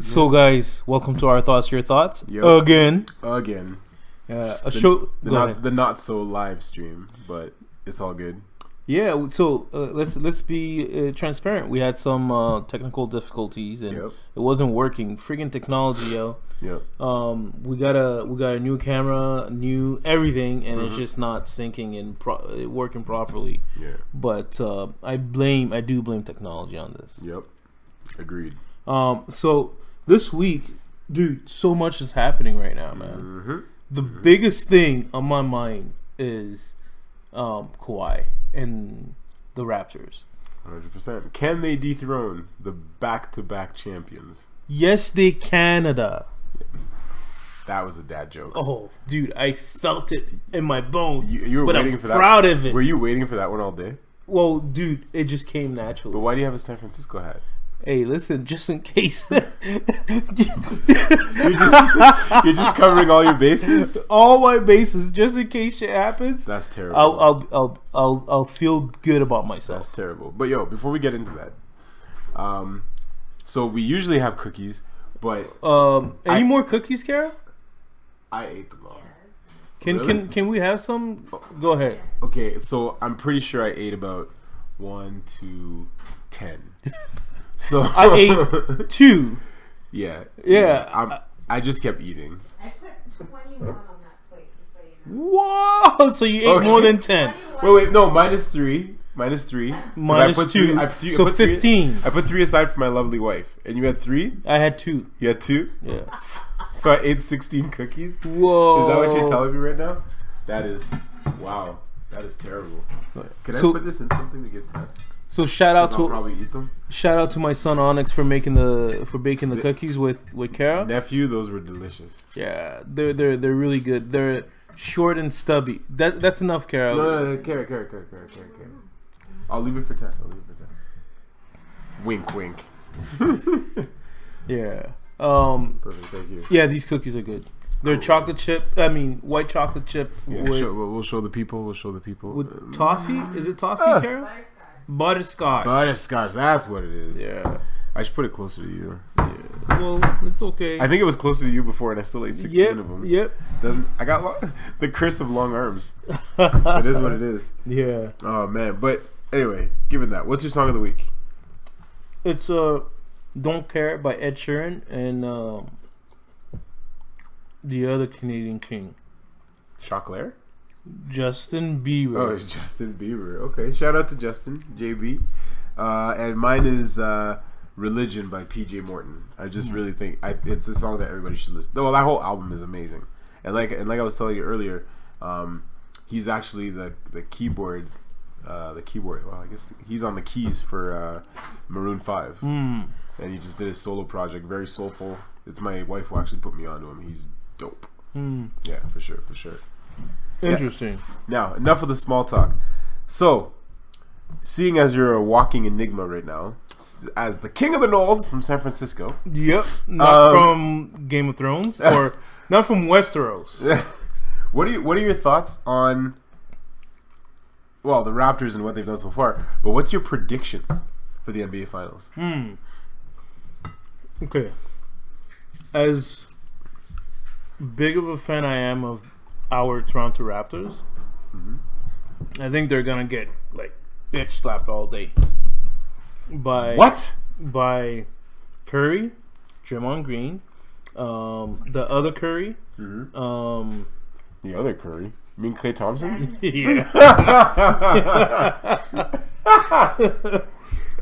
So, guys, welcome to Our Thoughts, Your Thoughts. Yep. Again. The not so live stream, but it's all good. Yeah, so let's be transparent. We had some technical difficulties, and it wasn't working. Friggin' technology, yo. Yep. We got a new camera, new everything, and it's just not syncing and working properly. Yeah. But I do blame technology on this. Yep. Agreed. So this week, dude, so much is happening right now, man. The biggest thing on my mind is Kawhi and the Raptors. 100%. Can they dethrone the back-to-back champions? Yes, they Canada. That was a dad joke. Oh, dude, I felt it in my bones. You were but waiting I'm for that. Proud of it. Were you waiting for that one all day? Well, dude, it just came naturally. But why do you have a San Francisco hat? Hey, listen, just in case. You're just covering all your bases. All my bases, just in case shit happens. That's terrible. I'll feel good about myself. That's terrible. But yo, before we get into that, so we usually have cookies, but any more cookies, Kara? I ate them all. Can we have some? Go ahead. Okay, so I'm pretty sure I ate about 1 to 10. So I ate 2. Yeah. I just kept eating. I put 21 on that plate, just so you know. Whoa! So you ate more than 10. Wait, no, minus 3. Minus 2. So 15. I put 3 aside for my lovely wife. And you had 3? I had 2. You had 2? Yeah. So I ate 16 cookies? Whoa. Is that what you're telling me right now? That is, wow. That is terrible. Can I put this in something to give test? So shout out to my son Onyx for baking the cookies with Kara. Nephew, those were delicious. Yeah, they're really good. They're short and stubby. That's enough, Kara. No, Kara. I'll leave it for test. Wink, wink. Yeah. Perfect. Thank you. Yeah, these cookies are good. They're chocolate chip. I mean, white chocolate chip. Yeah, we'll show the people. With toffee? Is it toffee, Kara? Butterscotch. Butterscotch. That's what it is. Yeah. I should put it closer to you. Yeah. Well, it's okay. I think it was closer to you before, and I still ate 16 of them. Yep. I got the curse of long arms. It is what it is. Yeah. Oh man. But anyway, given that, what's your song of the week? It's "Don't Care" by Ed Sheeran and the other Canadian king, Choclair? Justin Bieber. Oh, it's Justin Bieber. Okay, shout out to Justin, JB. And mine is "Religion" by PJ Morton. I just really think it's a song that everybody should listen. Well, that whole album is amazing, and like I was telling you earlier, he's actually the keyboard. Well, I guess he's on the keys for Maroon 5, and he just did his solo project, very soulful. It's my wife who actually put me onto him. He's dope. Yeah, for sure. Interesting. Yeah. Now, enough of the small talk. So, seeing as you're a walking enigma right now, as the King of the North from San Francisco. Yep. Not from Game of Thrones or not from Westeros. What are your thoughts on, well, the Raptors and what they've done so far? But what's your prediction for the NBA Finals? Okay. As big of a fan I am of our Toronto Raptors, I think they're gonna get like bitch slapped all day by Curry, Draymond Green, the other Curry, the other Curry. You mean Klay Thompson? Yeah.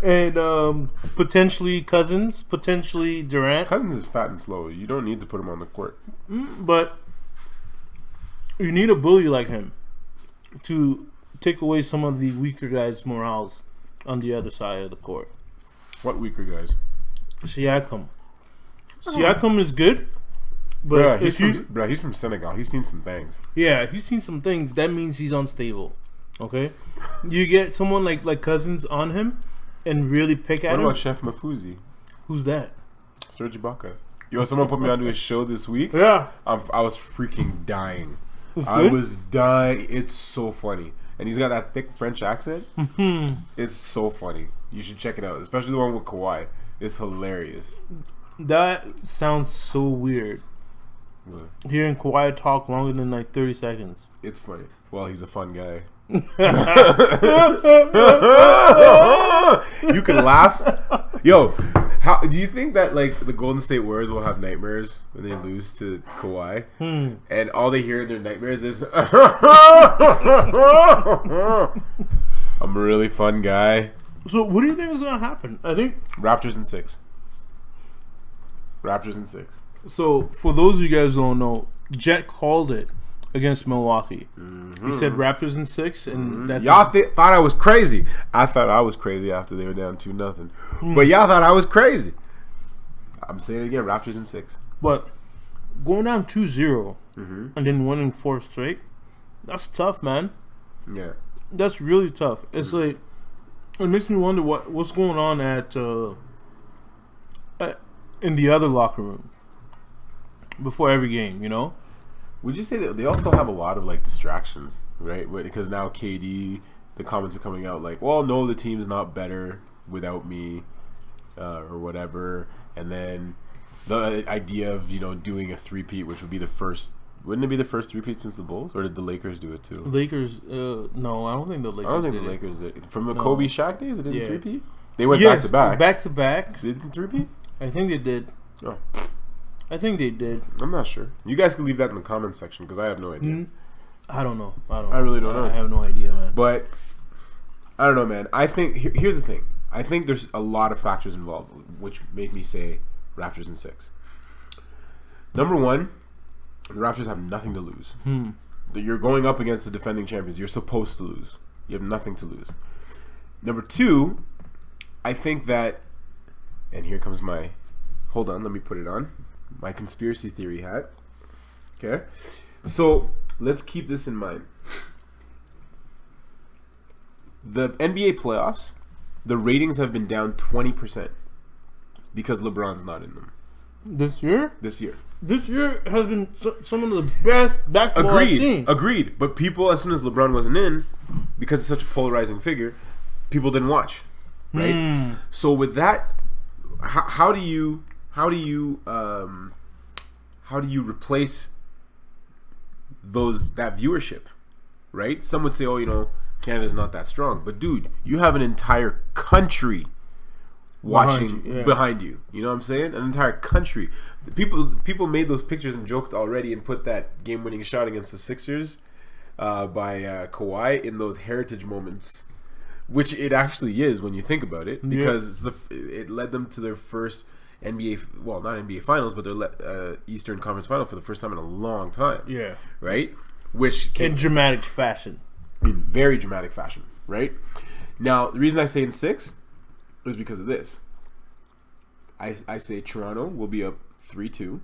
And potentially Cousins, potentially Durant. Cousins is fat and slow. You don't need to put him on the court. But you need a bully like him to take away some of the weaker guys' morals on the other side of the court. What weaker guys? Siakam. Siakam is good, but he's from Senegal. He's seen some things. Yeah, he's seen some things. That means he's unstable. Okay, you get someone like Cousins on him and really pick at him. What about Chef Mafuzi? Who's that? Serge Ibaka. Yo, someone put me onto his show this week. Yeah, I was freaking dying. I was dying. It's so funny, and he's got that thick French accent. It's so funny. You should check it out, especially the one with Kawhi. It's hilarious. That sounds so weird. What? Hearing Kawhi talk longer than like 30 seconds. It's funny. Well, he's a fun guy. You can laugh. Yo, how do you think that like the Golden State Warriors will have nightmares when they lose to Kawhi? And all they hear in their nightmares is I'm a really fun guy. So what do you think is gonna happen? I think Raptors in 6. Raptors in 6. So for those of you guys who don't know, Jet called it against Milwaukee. He said Raptors in 6, and that's y'all thought I was crazy. I thought I was crazy after they were down 2-0, but y'all thought I was crazy. I'm saying it again, Raptors in 6. But going down 2-0 and then winning 4 straight, that's tough, man. Yeah, that's really tough. It's like it makes me wonder what's going on at in the other locker room before every game, you know. Would you say that they also have a lot of like distractions, right? Because now KD, the comments are coming out like, well, no, the team's not better without me, or whatever. And then the idea of, you know, doing a three-peat, which would be the first, wouldn't it be the first three-peat since the Bulls? Or did the Lakers do it too? Lakers, no, I don't think the Lakers did. I don't think the Lakers did. From the Kobe Shaq days, they didn't three-peat? They went yes, back-to-back. Back-to-back. They didn't three-peat? I think they did. Oh. I think they did. I'm not sure. You guys can leave that in the comments section because I have no idea. I don't know. I really don't know. I have no idea, man. But I don't know, man. I think here's the thing. I think there's a lot of factors involved which make me say Raptors in 6. Number one, the Raptors have nothing to lose. That you're going up against the defending champions. You're supposed to lose. You have nothing to lose. Number two, I think that, and here comes my, hold on, let me put it on. My conspiracy theory hat. Okay? So, let's keep this in mind. The NBA playoffs, the ratings have been down 20% because LeBron's not in them. This year? This year. This year has been some of the best basketball I've seen. Agreed. But people, as soon as LeBron wasn't in, because it's such a polarizing figure, people didn't watch. Right? So with that, how do you replace that viewership, right? Some would say, oh, you know, Canada's not that strong, but dude, you have an entire country watching behind you. You know what I'm saying? An entire country. People made those pictures and joked already and put that game-winning shot against the Sixers by Kawhi in those heritage moments, which it actually is when you think about it, because it led them to their first NBA, well, not NBA finals, but their Eastern Conference final for the first time in a long time. Yeah. Right? Which in dramatic fashion. In very dramatic fashion, right? Now, the reason I say in 6 is because of this. I say Toronto will be up 3-2.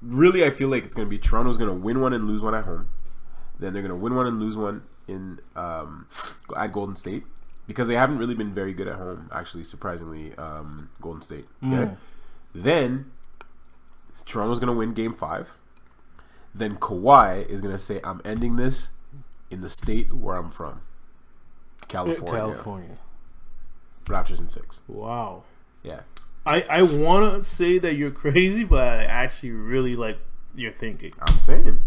Really, I feel like it's going to be Toronto's going to win one and lose one at home. Then they're going to win one and lose one in at Golden State. Because they haven't really been very good at home, actually, surprisingly, Golden State. Okay? Then, Toronto's going to win Game 5. Then Kawhi is going to say, I'm ending this in the state where I'm from. California. Raptors in 6. Wow. Yeah. I want to say that you're crazy, but I actually really like your thinking. I'm saying.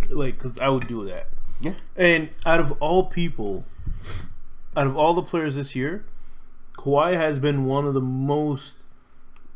Like, because I would do that. Yeah. And out of all people... Out of all the players this year, Kawhi has been one of the most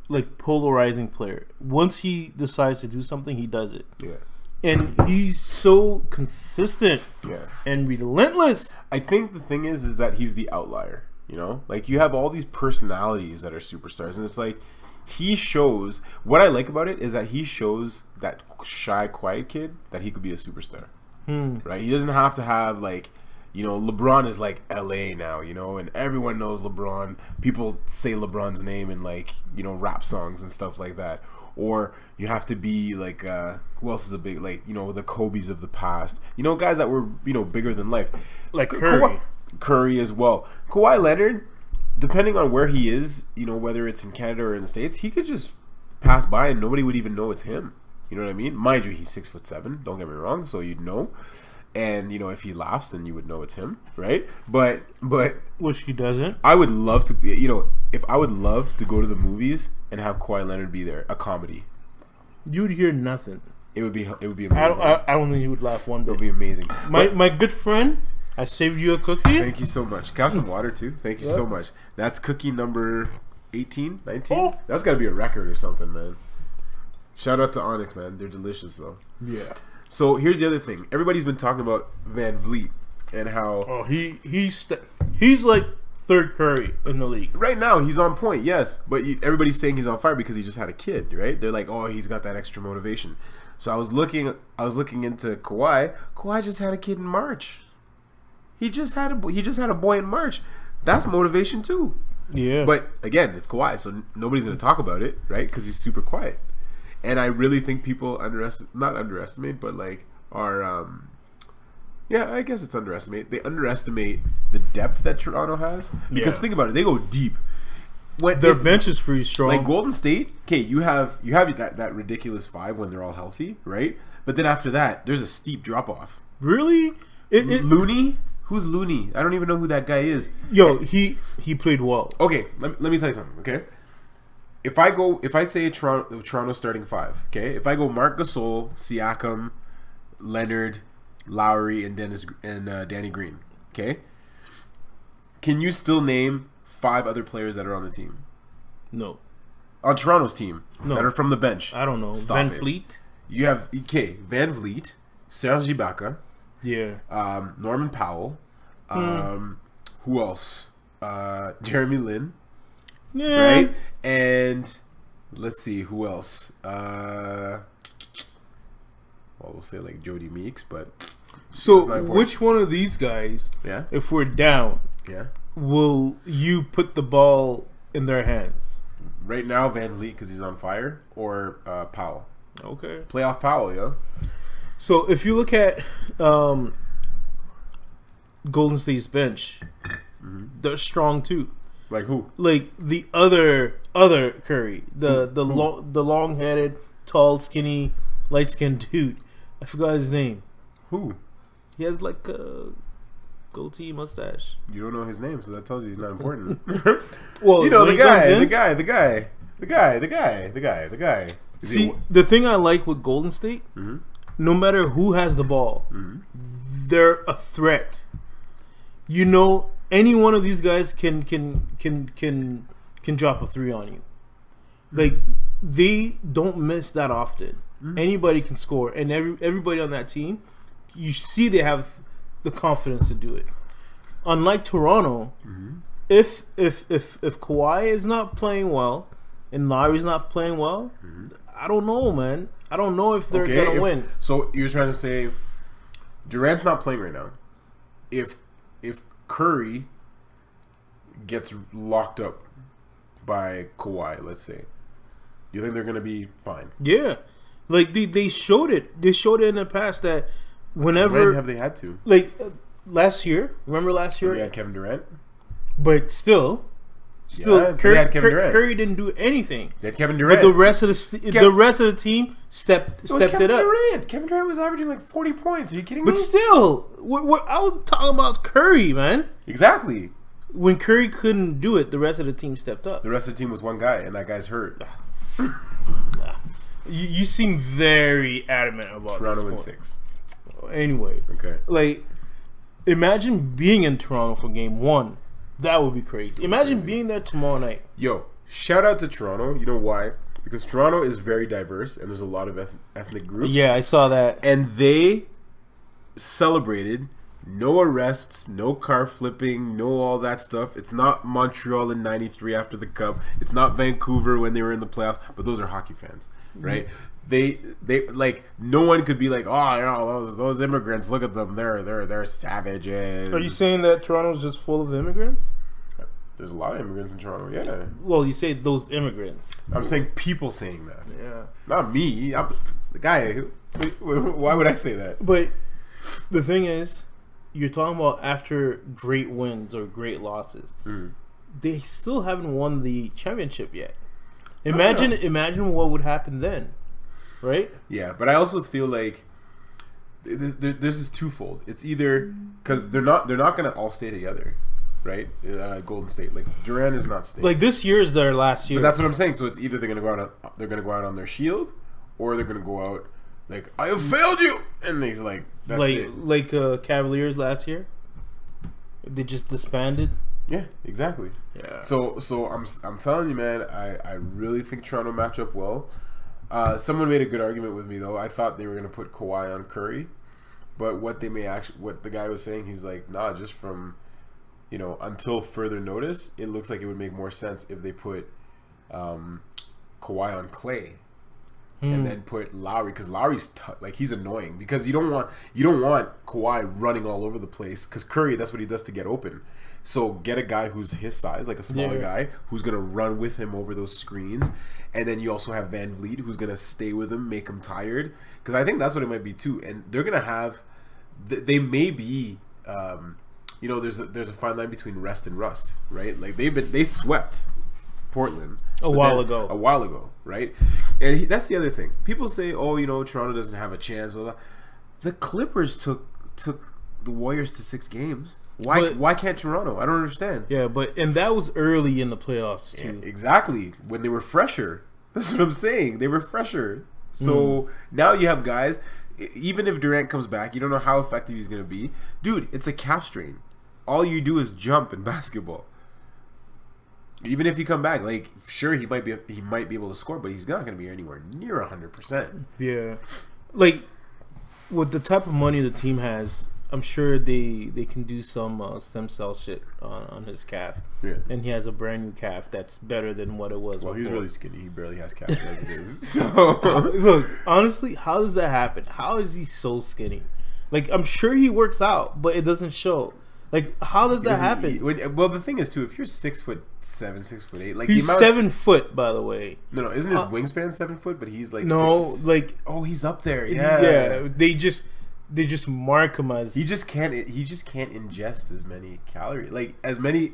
like polarizing player. Once he decides to do something, he does it. Yeah. And he's so consistent. Yeah. And relentless. I think the thing is that he's the outlier. You know, like you have all these personalities that are superstars, and it's like he shows. What I like about it is that he shows that shy, quiet kid that he could be a superstar. Right? He doesn't have to have like. You know, LeBron is like LA now, you know, and everyone knows LeBron. People say LeBron's name in like, you know, rap songs and stuff like that. Or you have to be like, who else is a big, like, you know, the Kobe's of the past. You know, guys that were, you know, bigger than life. Like Curry. Curry as well. Kawhi Leonard, depending on where he is, you know, whether it's in Canada or in the States, he could just pass by and nobody would even know it's him. You know what I mean? Mind you, he's 6'7", don't get me wrong, so you'd know. And, you know, if he laughs, then you would know it's him, right? But which he doesn't. I would love to, you know, if I would love to go to the movies and have Kawhi Leonard be there, a comedy. You would hear nothing. It would be amazing. I don't think he would laugh one It bit. would be amazing. My good friend, I saved you a cookie. Thank you so much. Can I have some water too? Thank you so much. That's cookie number 18, 19? Oh. That's got to be a record or something, man. Shout out to Onyx, man. They're delicious, though. Yeah. So here's the other thing. Everybody's been talking about Van Vliet and how... Oh, he's like third Curry in the league. Right now, he's on point, yes. But everybody's saying he's on fire because he just had a kid, right? They're like, oh, he's got that extra motivation. So I was looking into Kawhi. Kawhi just had a kid in March. He just had a boy in March. That's motivation too. Yeah. But again, it's Kawhi, so nobody's going to talk about it, right? Because he's super quiet. And I really think people not underestimate, but like are yeah, I guess it's underestimate. They underestimate the depth that Toronto has because think about it, they go deep. Their bench is pretty strong. Like Golden State, okay, you have that ridiculous 5 when they're all healthy, right? But then after that, there's a steep drop off. Really? Looney? Who's Looney? I don't even know who that guy is. Yo, he played well. Okay, let me tell you something. Okay, if I say Toronto starting 5, okay, if I go Marc Gasol, Siakam, Leonard, Lowry, and Danny Green, okay, can you still name 5 other players that are on the team? No. On Toronto's team that are from the bench. I don't know. Stop Van Fleet? You have Van Vliet, Serge Ibaka, Yeah. Norman Powell, who else? Jeremy Lin, Yeah. right? And let's see who else. Well, we'll say like Jody Meeks, but So that's not important. which one of these guys, Yeah, if we're down, yeah. will you put the ball in their hands? Right now, Van Vliet because he's on fire, or Powell. Okay. Playoff Powell, yo. So if you look at Golden State's bench, they're strong too. Like who? Like the other Curry, the long headed, tall, skinny, light skinned dude. I forgot his name. Who? He has like a goatee mustache. You don't know his name, so that tells you he's not important. Well, You know when the he comes in- guy. Is See, he, the thing I like with Golden State, no matter who has the ball, they're a threat. You know, any one of these guys can drop a 3 on you. Like they don't miss that often. Anybody can score, and everybody on that team, you see they have the confidence to do it. Unlike Toronto, if Kawhi is not playing well and Lowry's not playing well, I don't know, man. I don't know if they're gonna win. So you're trying to say Durant's not playing right now. If Curry gets locked up by Kawhi, let's say, you think they're gonna be fine? Yeah, like they showed it. They showed it in the past that whenever When have they had to? like last year, remember last year? They had Kevin Durant. But still, Yeah, they had Kevin Durant. Curry didn't do anything. They had Kevin Durant. But the rest of the team stepped Kevin it up. Durant. Kevin Durant was averaging like 40 points. Are you kidding me? But still, I was talking about Curry, man. Exactly. When Curry couldn't do it, the rest of the team stepped up. The rest of the team was one guy, and that guy's hurt. You seem very adamant about Toronto in this 6. point. Anyway, Okay. like, imagine being in Toronto for Game 1. That would be crazy. Imagine being there tomorrow night. Yo, shout out to Toronto. You know why? Because Toronto is very diverse, and there's a lot of ethnic groups. Yeah, I saw that. And they celebrated no arrests, no car flipping, no all that stuff. It's not Montreal in '93 after the Cup. It's not Vancouver when they were in the playoffs. But those are hockey fans, right? They like no one could be like, oh, you know, those immigrants. Look at them. They're savages. Are you saying that Toronto's just full of immigrants? There's a lot of immigrants in Toronto? Yeah. Well, you say those immigrants. I'm saying people saying that. Yeah. Not me. I'm the guy. Why would I say that? But the thing is, you're talking about after great wins or great losses. They still haven't won the championship yet. Imagine what would happen then, right? Yeah, but I also feel like this is twofold. It's either because they're not going to all stay together, right? Golden State. Like Durant is not staying. Like this year is their last year. But that's what I'm saying. So it's either they're gonna go out on their shield, or they're gonna go out like I have failed you, and they're like that's it. Like Cavaliers last year. They just disbanded. Yeah, exactly. Yeah. So I'm telling you, man, I really think Toronto match up well. Someone made a good argument with me though. I thought they were gonna put Kawhi on Curry, but what the guy was saying, he's like, nah, just from, until further notice, it looks like it would make more sense if they put Kawhi on Klay. And then put Lowry, because Lowry's he's annoying, because you don't want Kawhi running all over the place, because Curry, that's what he does to get open. So get a guy who's his size, like a smaller guy, who's gonna run with him over those screens, and then you also have Van Vliet, who's gonna stay with him, make him tired, because I think that's what it might be too. And they're gonna have, they may be, there's a fine line between rest and rust, right? Like they swept Portland a while ago, right? And that's the other thing. People say, "Oh, Toronto doesn't have a chance." Blah, blah. The Clippers took the Warriors to 6 games. Why can't Toronto? I don't understand. Yeah, and that was early in the playoffs too. Yeah, exactly, when they were fresher. That's what I'm saying. They were fresher. So now you have guys. Even if Durant comes back, you don't know how effective he's going to be. Dude, it's a calf strain. All you do is jump in basketball. Even if you come back, sure, he might be able to score, but he's not going to be anywhere near 100%. Yeah, with the type of money the team has, I'm sure they can do some stem cell shit on his calf. Yeah, and he has a brand new calf that's better than what it was. Well, before. He's really skinny. He barely has calf as it is. So look, honestly, how does that happen? How is he so skinny? I'm sure he works out, but it doesn't show. How does that happen? Well, the thing is, too, if you're 6'7", 6'8", he's 7 foot, by the way. No, isn't his wingspan 7 foot? But he's he's up there. Yeah. They just mark him as he just can't ingest as many calories.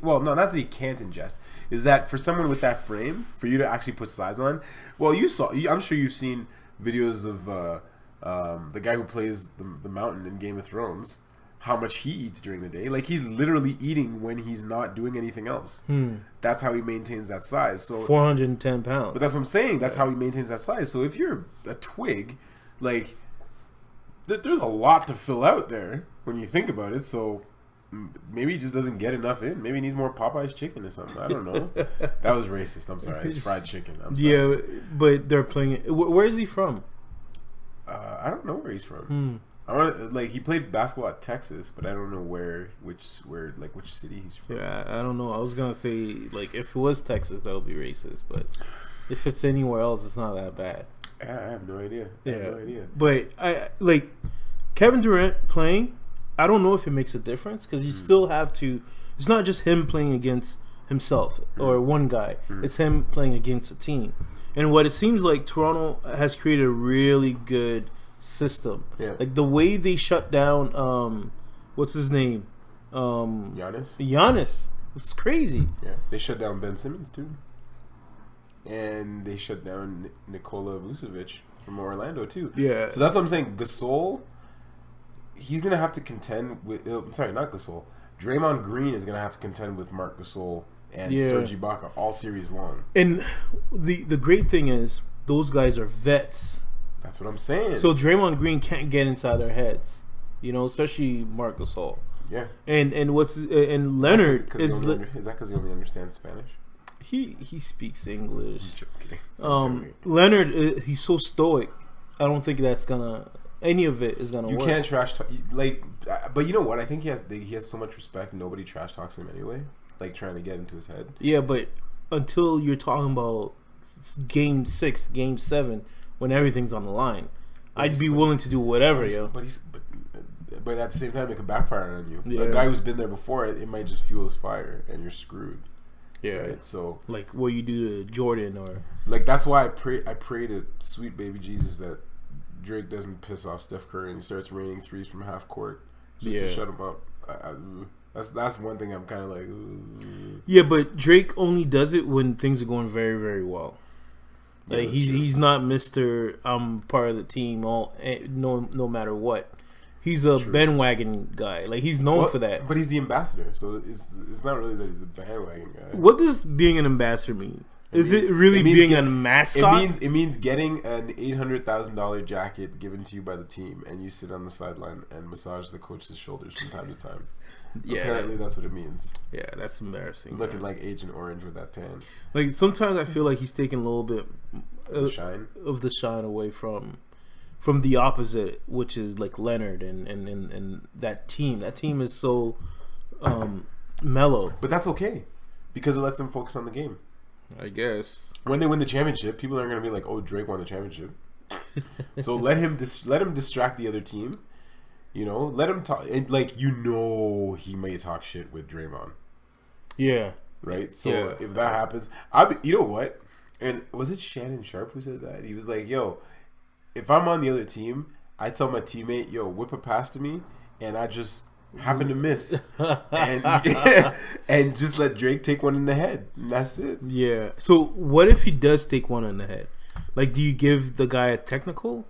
Well, no, not that he can't ingest. Is that for someone with that frame, for you to actually put size on? Well, I'm sure you've seen videos of the guy who plays the Mountain in Game of Thrones. How much he eats during the day. He's literally eating when he's not doing anything else. That's how he maintains that size. So 410 pounds. But that's what I'm saying. That's how he maintains that size. So if you're a twig, there's a lot to fill out there when you think about it. So maybe he just doesn't get enough in. Maybe he needs more Popeye's chicken or something. I don't know. That was racist. I'm sorry. It's fried chicken. I'm sorry. Yeah, but they're playing. Where is he from? I don't know where he's from. He played basketball at Texas, but I don't know which city he's from. Yeah, I don't know. I was gonna say if it was Texas, that would be racist, but if it's anywhere else, it's not that bad. I have no idea. But Kevin Durant playing, I don't know if it makes a difference, because you still have to. It's not just him playing against himself or one guy. It's him playing against a team, and what it seems like Toronto has created a really good system. Yeah. The way they shut down what's his name? Giannis. It's crazy. Yeah. They shut down Ben Simmons too. And they shut down Nikola Vucevic from Orlando too. Yeah. So that's what I'm saying. Gasol, he's gonna have to contend with not Gasol. Draymond Green is gonna have to contend with Marc Gasol and Serge Ibaka all series long. And the great thing is those guys are vets. That's what I'm saying. So Draymond Green can't get inside their heads, especially Marc Gasol. Yeah. And Leonard is that because he only understands Spanish? He speaks English. I'm joking. Leonard, he's so stoic. I don't think that's any of it is gonna work. You can't trash talk, but you know what? I think he has so much respect. Nobody trash talks him anyway. Trying to get into his head. Yeah, but until you're talking about Game 6, Game 7. When everything's on the line, I'd be willing to do whatever, But at the same time, it could backfire on you. Yeah. A guy who's been there before, it might just fuel his fire, and you're screwed. Yeah. Right? So, what you do to Jordan, or that's why I pray to sweet baby Jesus that Drake doesn't piss off Steph Curry and he starts raining threes from half court just to shut him up. That's one thing I'm kind of like. Ooh. Yeah, but Drake only does it when things are going very, very well. He's not Mr. I'm part of the team no matter what. he's a bandwagon guy. Like he's known for that. But he's the ambassador, so it's not really that he's a bandwagon guy. What does being an ambassador mean? Is it really being a mascot? It means getting an $800,000 jacket given to you by the team, and you sit on the sideline and massage the coach's shoulders from time to time. Yeah, apparently that's what it means. Yeah, that's embarrassing. Looking like Agent Orange with that tan. Like sometimes I feel like he's taking a little bit of the shine away from the opposite, which is like Leonard and that team. That team is so mellow. But that's okay because it lets them focus on the game. I guess when they win the championship, people aren't going to be like, "Oh, Drake won the championship." So let him distract the other team. You know, let him talk. Like he may talk shit with Draymond. Yeah. Right. So if that happens, you know what? And was it Shannon Sharp who said that? He was like, "Yo, if I'm on the other team, I tell my teammate, yo, whip a pass to me, and I just happen to miss, and just let Drake take one in the head, and that's it." Yeah. So what if he does take one in the head? Like, do you give the guy a technical?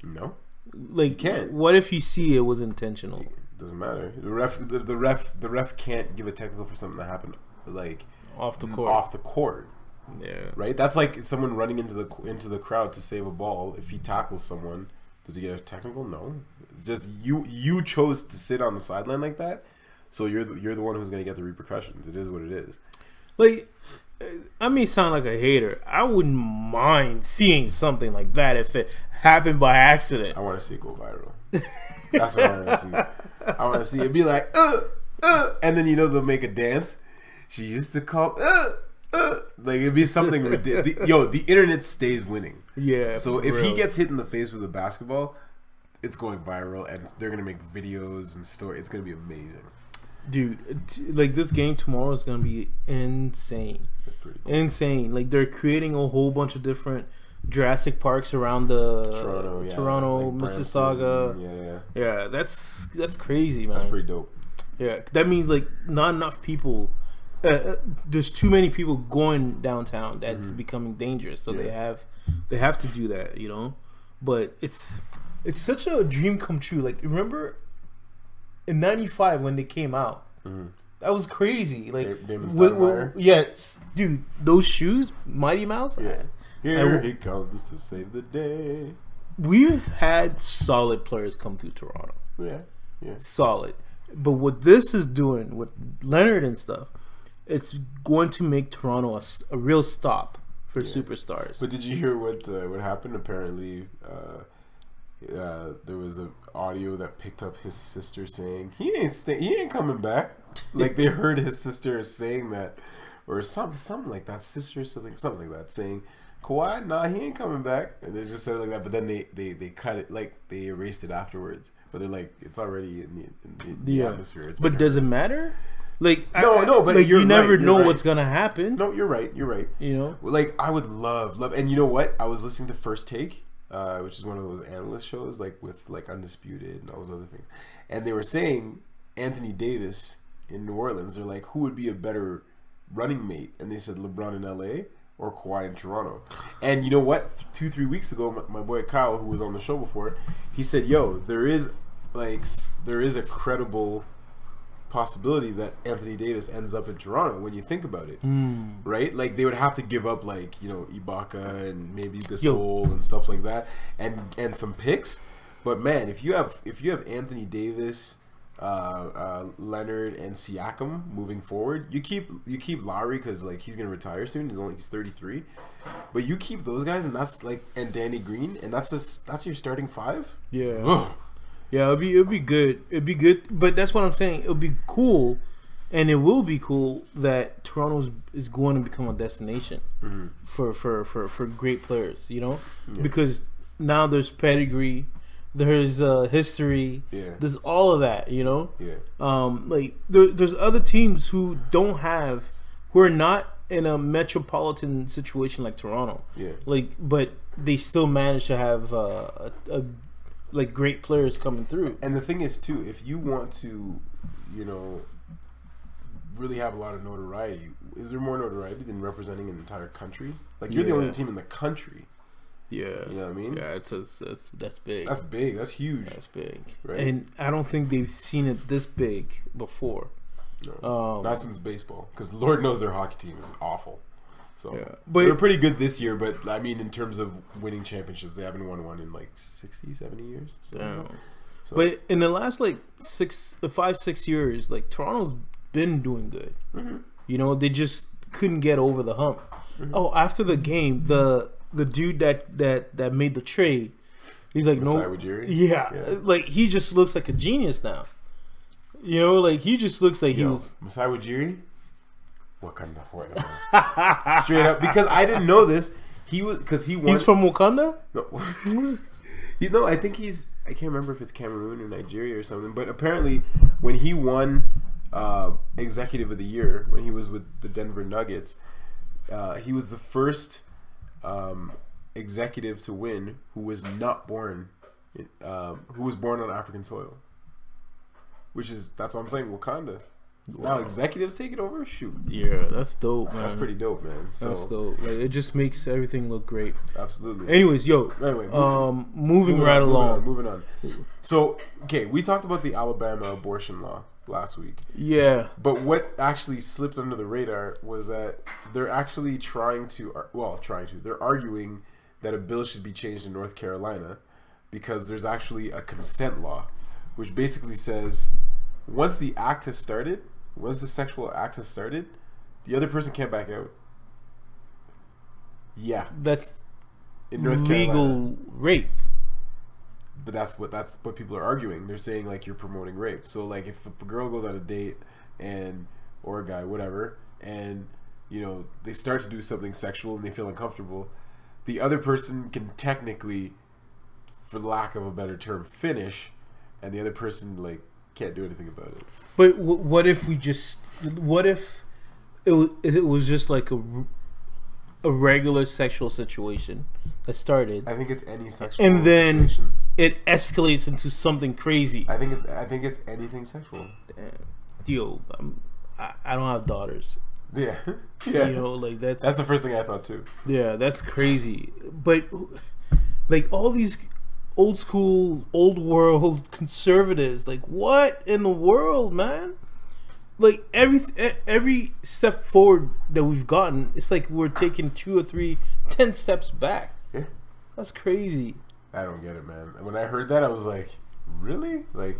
No. Like, you can't. What if you see it was intentional? It doesn't matter. The ref can't give a technical for something that happened like off the court. Yeah. Right. That's like someone running into the crowd to save a ball. If he tackles someone, does he get a technical? No. It's just you chose to sit on the sideline like that, so you're the one who's gonna get the repercussions. It is what it is. Like, I may sound like a hater. I wouldn't mind seeing something like that if it happened by accident. I want to see it go viral. That's what I want to see. I want to see it be like, and then they'll make a dance. She used to call, like it'd be something ridiculous. Yo, the internet stays winning. Yeah. So if he gets hit in the face with a basketball, it's going viral, and they're gonna make videos and stories. It's gonna be amazing, dude. Like this game tomorrow is gonna be insane. That's pretty cool. Insane. Like they're creating a whole bunch of different Jurassic Parks around the Toronto, like Mississauga. Yeah. That's crazy, man. That's pretty dope. Yeah, that means like not enough people. There's too many people going downtown that's becoming dangerous. So they have to do that, But it's such a dream come true. Like remember in '95 when they came out, that was crazy. Like yes, dude, those shoes, Mighty Mouse. Yeah. Here he comes to save the day. We've had solid players come through Toronto. Yeah. Solid. But what this is doing with Leonard and stuff, it's going to make Toronto a real stop for superstars. But did you hear what happened? Apparently, there was an audio that picked up his sister saying he ain't coming back. Like they heard his sister saying that, or something like that. Sister something like that saying, Kawhi, nah, he ain't coming back. And they just said it like that. But then they cut it, like they erased it afterwards. But they're like, it's already in the atmosphere. But does it matter? Like no, but like, you never know what's gonna happen. No, you're right. Like I would love, and you know what? I was listening to First Take, which is one of those analyst shows, like with like Undisputed and all those other things, and they were saying Anthony Davis in New Orleans. They're like, who would be a better running mate? And they said LeBron in LA or Kawhi in Toronto. And you know what? 2-3 weeks ago, my boy Kyle, who was on the show before, he said, "Yo, there is a credible possibility that Anthony Davis ends up in Toronto when you think about it, right? Like they would have to give up like Ibaka and maybe Gasol and stuff like that, and some picks. But man, if you have Anthony Davis, Leonard and Siakam moving forward, you keep Lowry because like he's gonna retire soon. He's 33, but you keep those guys and Danny Green, and that's your starting five. Yeah. Ugh. Yeah, it'd be good. It'd be good, but that's what I'm saying. It'll be cool, and it will be cool that Toronto is going to become a destination for great players. Because now there's pedigree, there's history, there's all of that. Like there's other teams who are not in a metropolitan situation like Toronto. Like, but they still manage to have like great players coming through. And the thing is too, if you want to, really have a lot of notoriety, is there more notoriety than representing an entire country? Like you're the only team in the country Yeah. You know what I mean? Yeah, that's big. That's big. That's huge. That's big. Right? And I don't think they've seen it this big before. No, not since baseball. Because Lord knows their hockey team is awful. So Yeah. But they're pretty good this year, but I mean, in terms of winning championships, they haven't won one in like 60, 70 years. So. But in the last like 5-6 years, like Toronto's been doing good. Mm-hmm. You know, they just couldn't get over the hump. Mm-hmm. Oh, after the game, the dude that made the trade, he's like, Masai no, Ujiri? yeah, like he just looks like a genius now. You know, like he just looks like he was Masai Ujiri. Wakanda forever. Straight up, because I didn't know this. He won. He's from Wakanda. No, I think I can't remember if it's Cameroon or Nigeria or something. But apparently, when he won Executive of the Year, when he was with the Denver Nuggets, he was the first executive to win who was not born, who was born on African soil. That's why I'm saying Wakanda. Wow. Now executives take it over. Shoot. Yeah, that's dope, man. That's pretty dope, man. That's dope. Like it just makes everything look great. Absolutely. Anyways, moving right along. Moving on. So, okay, we talked about the Alabama abortion law last week. Yeah. But what actually slipped under the radar was that they're actually they're arguing that a bill should be changed in North Carolina because there's actually a consent law, which basically says once the sexual act has started, the other person can't back out. Yeah. That's in North legal Carolina. Rape. But that's what people are arguing. They're saying like you're promoting rape. So like if a girl goes on a date or a guy, whatever, and they start to do something sexual and they feel uncomfortable, the other person can technically, for lack of a better term, finish, and the other person like can't do anything about it. But what if it was just like a regular sexual situation that started? I think it's any sexual and then situation. It escalates into something crazy. I think it's anything sexual. Damn. Yo, I don't have daughters. Yeah. Yeah. Like that's the first thing I thought too. Yeah, that's crazy. But like all these old school, old world conservatives, like what in the world, man? Like every step forward that we've gotten, it's like we're taking 2 or 3, 10 steps back. Yeah, that's crazy. I don't get it, man. And when I heard that, I was like, really? Like,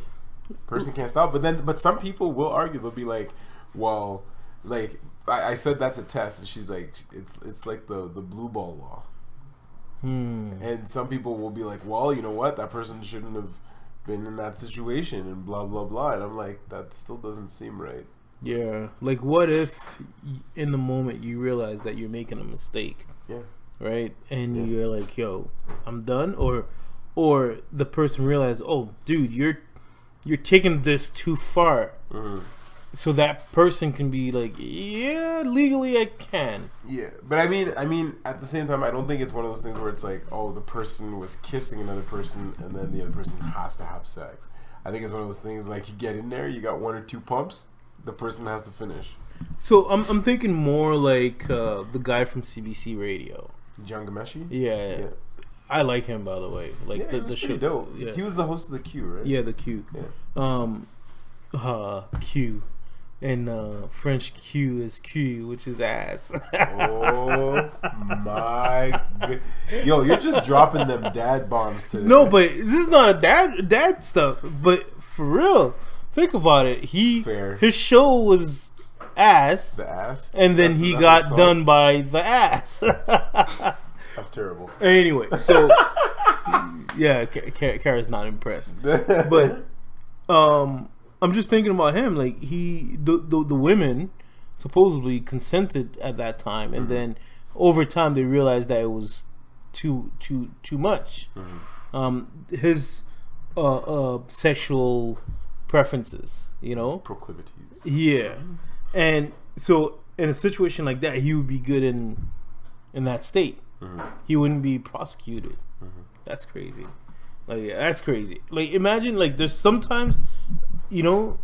person can't stop. But some people will argue. They'll be like, well, like I said that's a test, and she's like, it's like the blue ball law. And some people will be like, well, you know what? That person shouldn't have been in that situation and blah, blah, blah. And I'm like, that still doesn't seem right. Yeah. Like, what if in the moment you realize that you're making a mistake? Yeah. Right? And you're like, yo, I'm done? Or the person realizes, oh, dude, you're taking this too far. Mm-hmm. So that person can be like, yeah, legally I can. Yeah, but I mean, at the same time, I don't think it's one of those things where it's like, oh, the person was kissing another person and then the other person has to have sex. I think it's one of those things like you get in there, you got 1 or 2 pumps, the person has to finish. So I'm thinking more like the guy from CBC Radio. John Gameshi? Yeah. I like him, by the way. Like the show. Dope. Yeah. He was the host of the Q, right? Yeah, the Q. Yeah. Q. And French Q is Q, which is ass. Oh my god. Yo, you're just dropping them dad bombs today. No, but this is not dad stuff. But for real, think about it. His show was ass. The ass? And then he got done by the ass. That's terrible. Anyway, so yeah, Kara's not impressed. But I'm just thinking about him. Like the women supposedly consented at that time, and then over time they realized that it was too much. Mm-hmm. His sexual preferences, proclivities. Yeah, and so in a situation like that, he would be good in that state. Mm-hmm. He wouldn't be prosecuted. Mm-hmm. That's crazy. Like that's crazy. Like imagine like there's sometimes. You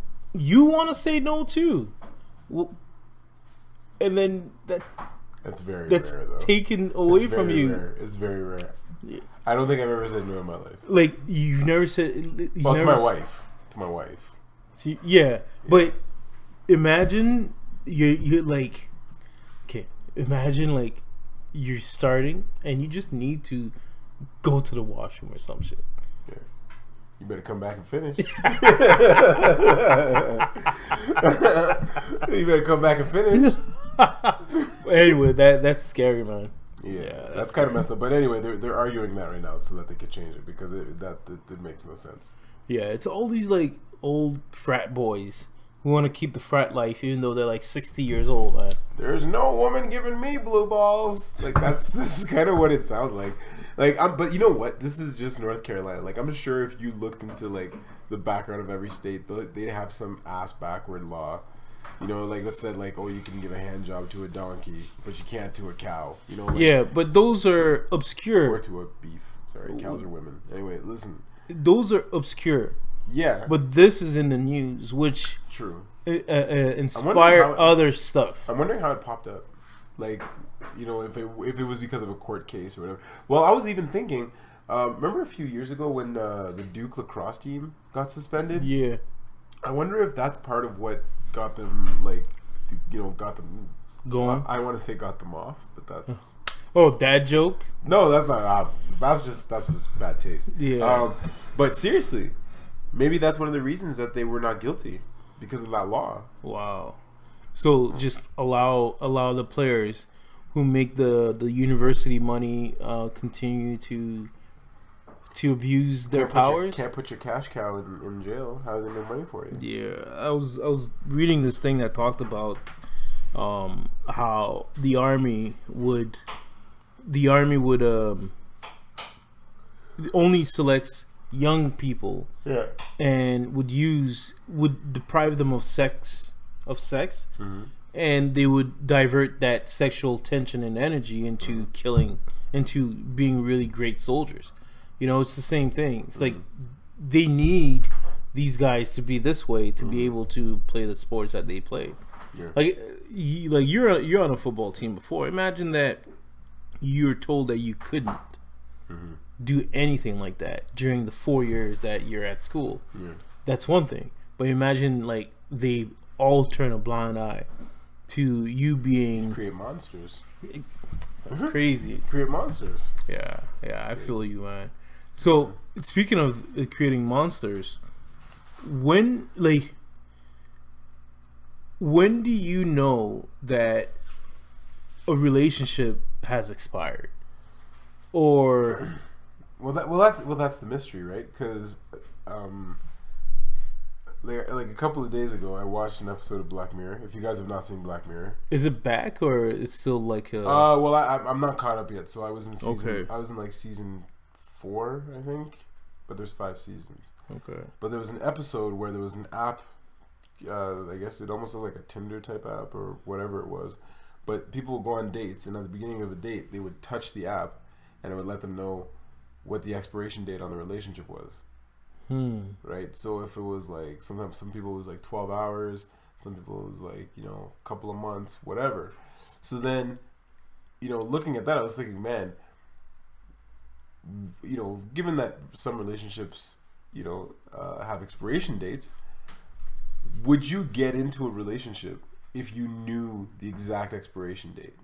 want to say no too, and then that's rare, though. taken away from you. Rare. It's very rare. Yeah. I don't think I've ever said no in my life. Like you've never said. Well, to my wife. To my wife. See, yeah, but imagine you're like, okay, imagine like you're starting and you just need to go to the washroom or some shit. Yeah. You better come back and finish. You better come back and finish. Anyway, that's scary, man. Yeah, that's kind of messed up. But anyway, they're arguing that right now so that they could change it because it makes no sense. Yeah, it's all these like old frat boys who want to keep the frat life even though they're like 60 years old, man. There's no woman giving me blue balls. Like this is kind of what it sounds like. But you know what? This is just North Carolina. Like I'm sure if you looked into like the background of every state, they'd have some ass backward law. You know, like that said, like, oh, you can give a hand job to a donkey, but you can't to a cow. You know, like, yeah, but those are obscure. Or to a beef. Sorry, cows are women. Anyway, listen. Those are obscure. Yeah, but this is in the news, which true inspire other stuff. I'm wondering how it popped up. Like, you know, if it was because of a court case or whatever. Well, I was even thinking. Remember a few years ago when the Duke lacrosse team got suspended? Yeah. I wonder if that's part of what got them, like, you know, got them going. I want to say got them off, but that's. Oh, dad joke? No, that's not. That's just bad taste. Yeah. But seriously, maybe that's one of the reasons that they were not guilty because of that law. Wow. So just allow the players who make the university money continue to abuse their powers. Can't put your cash cow in jail. How do they make money for you? Yeah, I was reading this thing that talked about how the army would only selects young people. Yeah. And would deprive them of sex. Mm-hmm. And they would divert that sexual tension and energy into killing, into being really great soldiers. You know, it's the same thing. It's like they need these guys to be this way to be able to play the sports that they play. Yeah. Like you're on a football team before. Imagine that you're told that you couldn't do anything like that during the 4 years that you're at school. Yeah. That's one thing. But imagine like they all turn a blind eye to you being create monsters. That's crazy. Create monsters. Yeah, I feel you, man. So speaking of creating monsters, when do you know that a relationship has expired? Or that's the mystery, right? Because like a couple of days ago, I watched an episode of Black Mirror. If you guys have not seen Black Mirror, is it back or it's still like a? Well, I'm not caught up yet, so I was in season. Okay. I was in like season 4, I think, but there's 5 seasons. Okay. But there was an episode where there was an app. I guess it almost looked like a Tinder type app or whatever it was. But people would go on dates, and at the beginning of a date, they would touch the app, and it would let them know what the expiration date on the relationship was. Right? So if it was like, sometimes some people it was like 12 hours, some people it was like, you know, a couple of months, whatever. So then, you know, looking at that, I was thinking, man, you know, given that some relationships, you know, have expiration dates, would you get into a relationship if you knew the exact expiration date?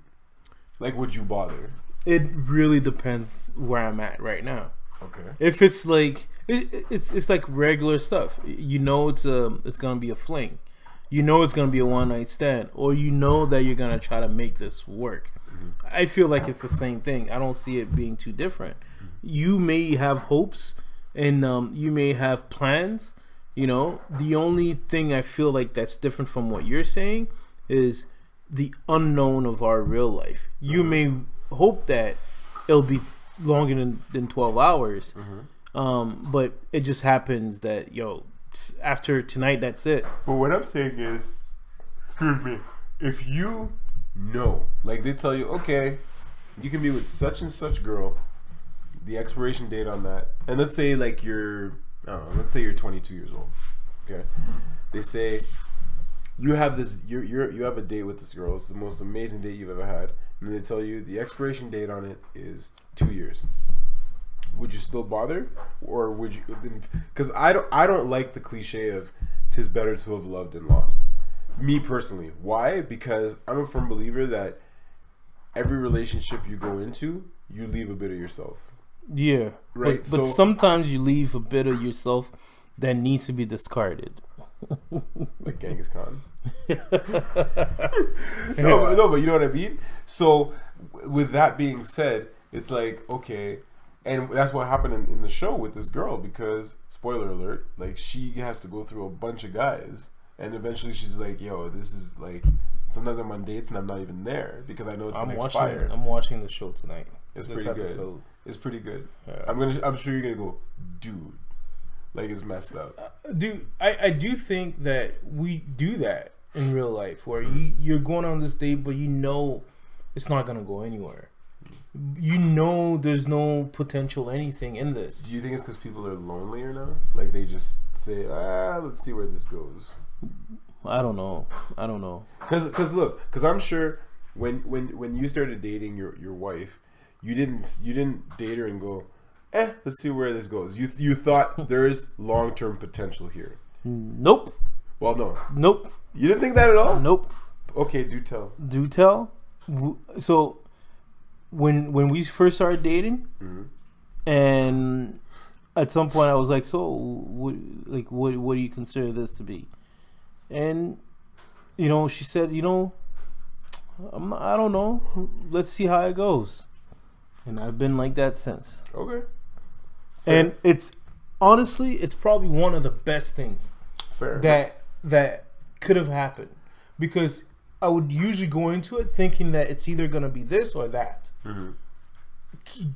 Like, would you bother? It really depends where I'm at right now. Okay. If it's like it's like regular stuff, you know, it's gonna be a fling, you know, it's gonna be a one night stand, or you know that you're gonna try to make this work. I feel like it's the same thing. I don't see it being too different. You may have hopes and you may have plans. You know, the only thing I feel like that's different from what you're saying is the unknown of our real life. You may hope that it'll be longer than 12 hours, but it just happens that, after tonight, that's it. But what I'm saying is, excuse me, if you know, like they tell you, okay, you can be with such and such girl, the expiration date on that, and let's say like you're 22 years old, okay, they say you have this, you have a date with this girl, it's the most amazing date you've ever had, and they tell you the expiration date on it is 2 years. would you still bother, or would you? Because I don't like the cliche of "'tis better to have loved than lost." Me personally, why? Because I'm a firm believer that every relationship you go into, you leave a bit of yourself. Yeah, right. But sometimes you leave a bit of yourself that needs to be discarded. Like Genghis Khan. No, but you know what I mean. So, with that being said, it's like, okay, and that's what happened in the show with this girl, because spoiler alert, like she has to go through a bunch of guys, and eventually she's like, yo, this is like, sometimes I'm on dates and I'm not even there because I know it's gonna expire. I'm watching the show tonight. It's pretty good. It's pretty good. Yeah. I'm sure you're gonna go, dude, like it's messed up. Dude, I do think that we do that in real life, where you're going on this date, but you know it's not gonna go anywhere. You know there's no potential anything in this. Do you think it's because people are lonelier now? Like they just say, let's see where this goes. I don't know. Because I'm sure when you started dating your wife, you didn't date her and go, let's see where this goes. You thought there's long-term potential here. Nope. Well, no. Nope. You didn't think that at all? Nope. Okay, do tell. Do tell. So when we first started dating, and at some point I was like, so what do you consider this to be? And she said, I don't know. Let's see how it goes. And I've been like that since. Okay. And it's honestly, it's probably one of the best things that could have happened, because I would usually go into it thinking that it's either going to be this or that.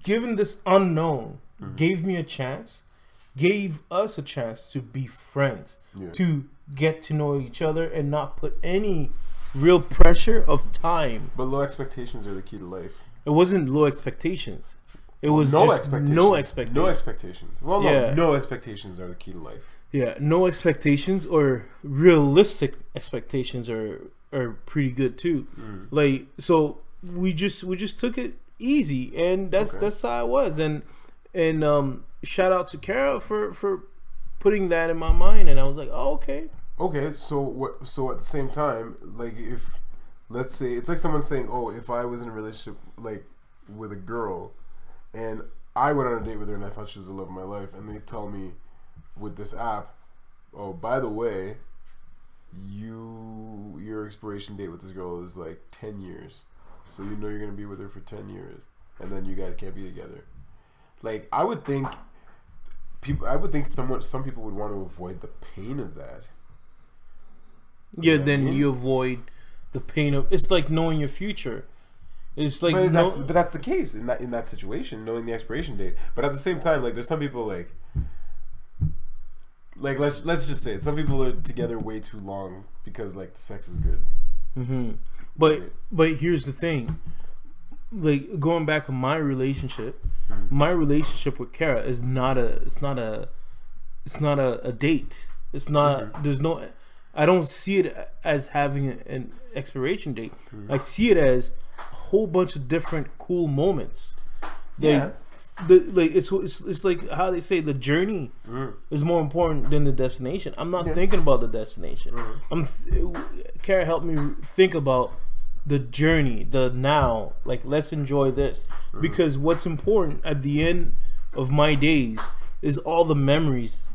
Given this unknown, gave me a chance, gave us a chance to be friends, to get to know each other and not put any real pressure of time. But low expectations are the key to life. It wasn't low expectations. It was no just expectations. no expectations. No expectations. Well, Yeah. no expectations are the key to life. Yeah, no expectations, or realistic expectations are pretty good too. Like, so we just took it easy, and that's how it was. And shout out to Kara for putting that in my mind, and I was like, oh, okay. Okay, so at the same time, like, if let's say it's like someone saying, oh, if I was in a relationship like with a girl and I went on a date with her and I thought she was the love of my life, and they tell me with this app, oh, by the way, your expiration date with this girl is like 10 years, so you know you're gonna be with her for 10 years, and then you guys can't be together. Like, I would think some people would want to avoid the pain of that. Yeah, then you avoid the pain of, it's like knowing your future. It's like, but that's the case in that situation, knowing the expiration date. But at the same time, like, there's some people like let's just say it, some people are together way too long because like the sex is good. But here's the thing, like, going back to my relationship with Kara is not a date. It's not. There's no. I don't see it as having an expiration date. I see it as a whole bunch of different cool moments. Like, it's like how they say the journey is more important than the destination. I'm not thinking about the destination. Kara helped me think about the journey, the now. Like, let's enjoy this, because what's important at the end of my days is all the memories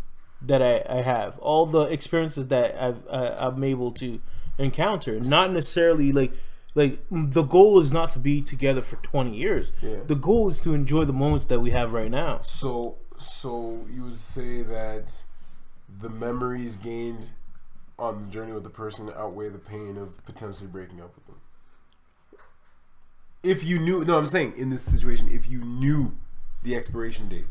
that I have, all the experiences that I'm able to encounter. Not necessarily like the goal is not to be together for 20 years. The goal is to enjoy the moments that we have right now. So you would say that the memories gained on the journey with the person outweigh the pain of potentially breaking up with them. If you knew, no, I'm saying in this situation, if you knew the expiration date,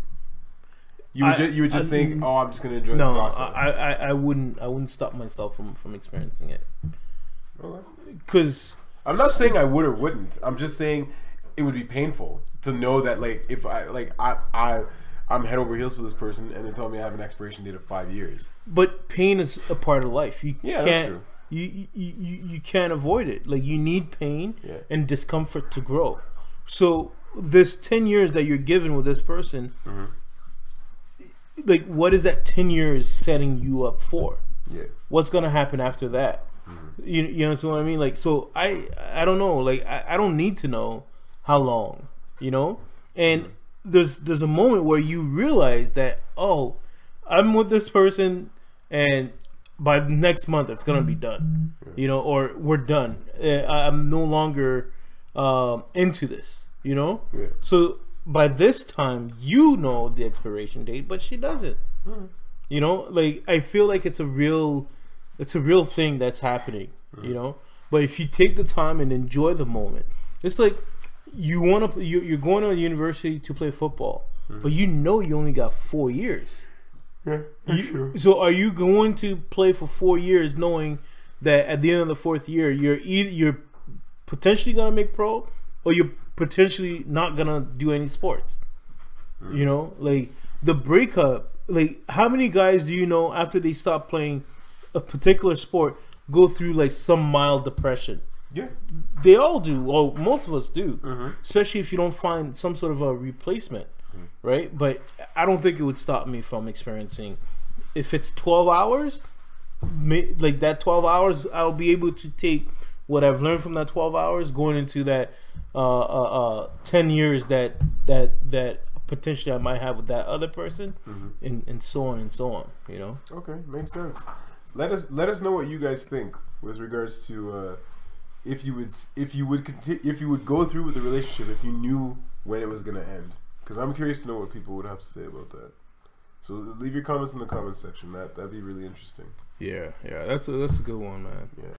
you would just think, oh, I'm just gonna enjoy the process. I wouldn't stop myself from experiencing it. Okay. Because I'm not saying I would or wouldn't. I'm just saying it would be painful to know that, like, if I'm head over heels for this person and they tell me I have an expiration date of 5 years. But pain is a part of life. That's true. You can't avoid it. Like, you need pain and discomfort to grow. So this 10 years that you're given with this person, like, what is that 10 years setting you up for? Yeah. What's gonna happen after that? You understand what I mean? Like, so I don't know. Like, I don't need to know how long, you know. And there's a moment where you realize that, oh, I'm with this person, and by next month it's gonna be done, you know, or we're done. I'm no longer into this, you know. Yeah. So by this time, you know the expiration date, but she doesn't. You know, like, I feel like it's a real thing that's happening. You know, but if you take the time and enjoy the moment, it's like you're going to a university to play football, but you know you only got 4 years. Yeah, sure. So are you going to play for 4 years knowing that at the end of the fourth year you're potentially gonna make pro, or you're potentially not gonna do any sports? You know, like, the breakup. Like, how many guys do you know after they stop playing a particular sport go through like some mild depression? Yeah, They all do. Well, most of us do, especially if you don't find some sort of a replacement, right? But I don't think it would stop me from experiencing. If it's 12 hours, like that 12 hours, I'll be able to take what I've learned from that 12 hours going into that 10 years that potentially I might have with that other person, and so on and so on. You know. Okay, makes sense. Let us know what you guys think with regards to if you would go through with the relationship if you knew when it was gonna end. Because I'm curious to know what people would have to say about that. So leave your comments in the comments section. That'd be really interesting. Yeah, that's a good one, man. Yeah.